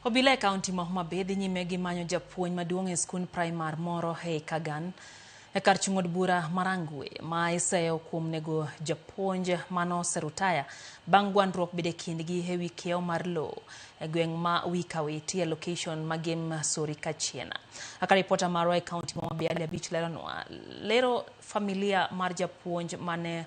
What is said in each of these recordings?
Obila e kaunti ma Homa Bay dhi nyime gi manyo japuonj maduong' e skund primar moro e Kagan e kar chung' od bura Marangwe ma iseyo kuom nego japuonj mano serutaya bang' gwandruok bede kindgi e wi kiewo mar lowo e gweng' ma Wikawiti e location ma Gem Sori Kachiena. Aka ripota marwa e kaunti ma Homa Bay Ali Abich lero familia mar japuonj mane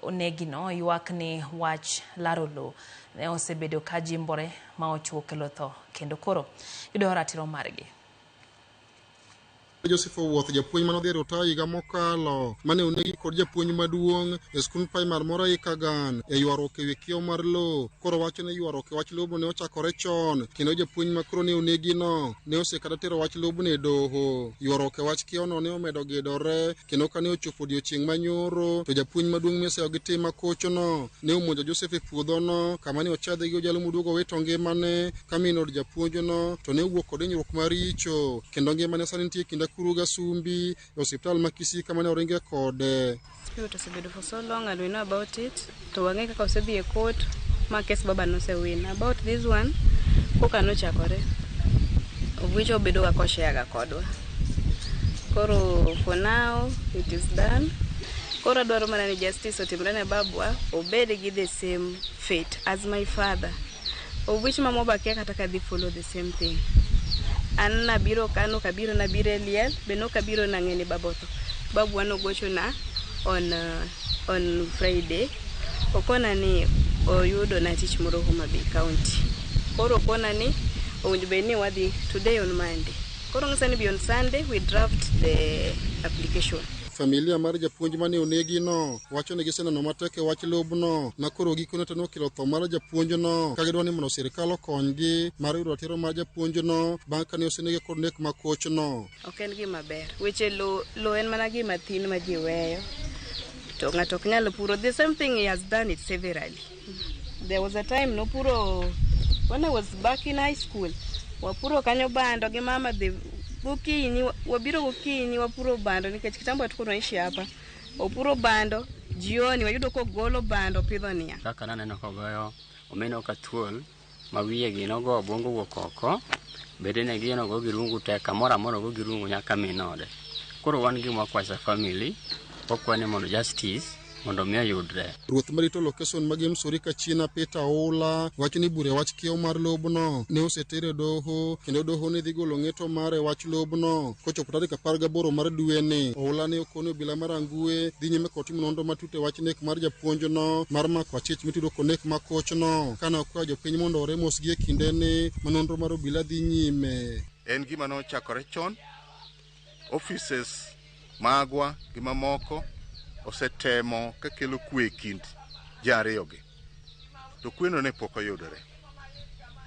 onegino ywak ni wach laro lowo ne osebedo ka jimbore ma ochuo kelo tho kendo koro yudo ratiro margi. Joseph Owuoth japuonj mano dhi rutaya higa mokalo mane onegi kod japuonj maduong' e skund primar moro e Kagan e ywaruok e wi kiewo mar lowo. Koro wacho ni ywaruok e wach lowo ne ochakore chon kendo japuonj ma koro ne onegi no ne osekata tero wach lowo ne doho. Ywaruok e wach kiewo no ne omedo gedore kendo kane ochopo odiochieng' manyoro to japuonj maduong' meseyo gi tim makocho no ne omonjo Joseph e puodho no kama ne ochadhe gi ojalo moduogo wito ngimane ka min od japuonj no to ne owuok kod hinyruok maricho kendo ngimane sani nitie kinda Kuruga Sumbi e osiptal ma Kisii kama ne oringe kode. It has been for so long and we know about it. To wange kaka osedhi e court ma case baba no se win. About this one, koka no chakore. Of which obedo ga koshare ga kodwa. Koro for now it is done. Koro dwaro mana ni justice otimre ne babwa obed gi the same fate as my father. Of which mama bakia kata they follow the same thing. Anna biro kano kabiro na bire liel beno kabiro na ngeni baboto babu wano gocho na on Friday okona ni oyudo na tich moro Homa Bay County koro okona ni owinjo ni wadhi today on Monday koro ng'isani bi on Sunday we draft the application. Familia mar japuonj mane onegi no wacho ni giseneno matek e wach lobno na koro gikone to nokelo tho mar japuonj no ka gidwa ni mondo sirkal okonygi mar yudo ratiro mar japuonj no bang' kane osenegi kod nek makoch no. Ok en gima ber weche lo en mana gima thin ma ji weyo to ng'ato ok nyalo puro. The same thing he has done it severally. There was a time no puro when I was back in high school wapuro kanyo bando gi mama gokinyi wabiro gokinyi wapuro bando nikech kitambo tuko tunaishi hapa wapuro bando jioni wayudo ko golo bando pidho nia kaka naneno ko goyo omeno ka thuol ma wiye gi no go bongo go koko bedene gi no go girungu te kamora moro go girungu nyaka minode. Koro wan gi mwakwasa family okwane mondo justice mondo miya yudre. Ruoth marito location ma Gem Sori Kachiena Peter Oula wacho ni bure wach kiewo mar lobno ne osetere doho kendo doho ne dhi golo ng'eto mare wach lobno kochopo tarik 18 mar dwe ni. Oula ne okono obila Marangwe dhi nyime kod timo nonro matut e wach nek mar japuonj no mar mako achich mitudo kod nek makoch no kana okwayo jopiny mondo oremos gi e kinde ni ma nonro mar obila dhi nyime. En gima no chakore chon offices magwa gi mamoko osetemo ka kelo kwe kind jariyogi to kweno ne pok oyudore.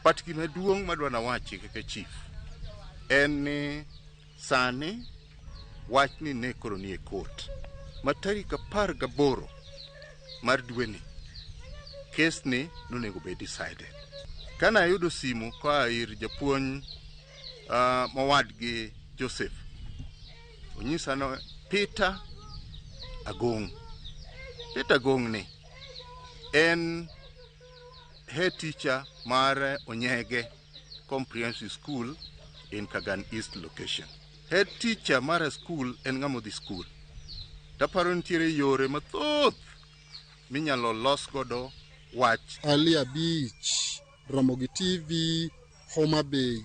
Pat gima duong' madwa na wachi kaka chief en ni sani wach ni ne koro ni e court ma tarik 18 mar dwe ni case ni nonego be decided. Kana ayudo simu kwa ir japuonj mawadgi Joseph onyisa no Peter Agong ni en head teacher mar Onyege Comprehensive School in Kagan East location. Head teacher mar school en ng'amo dhi school. Taparo nitiere yore mathoth minyalo los godo wach. Ali Abich, Ramogi TV, Homa Bay.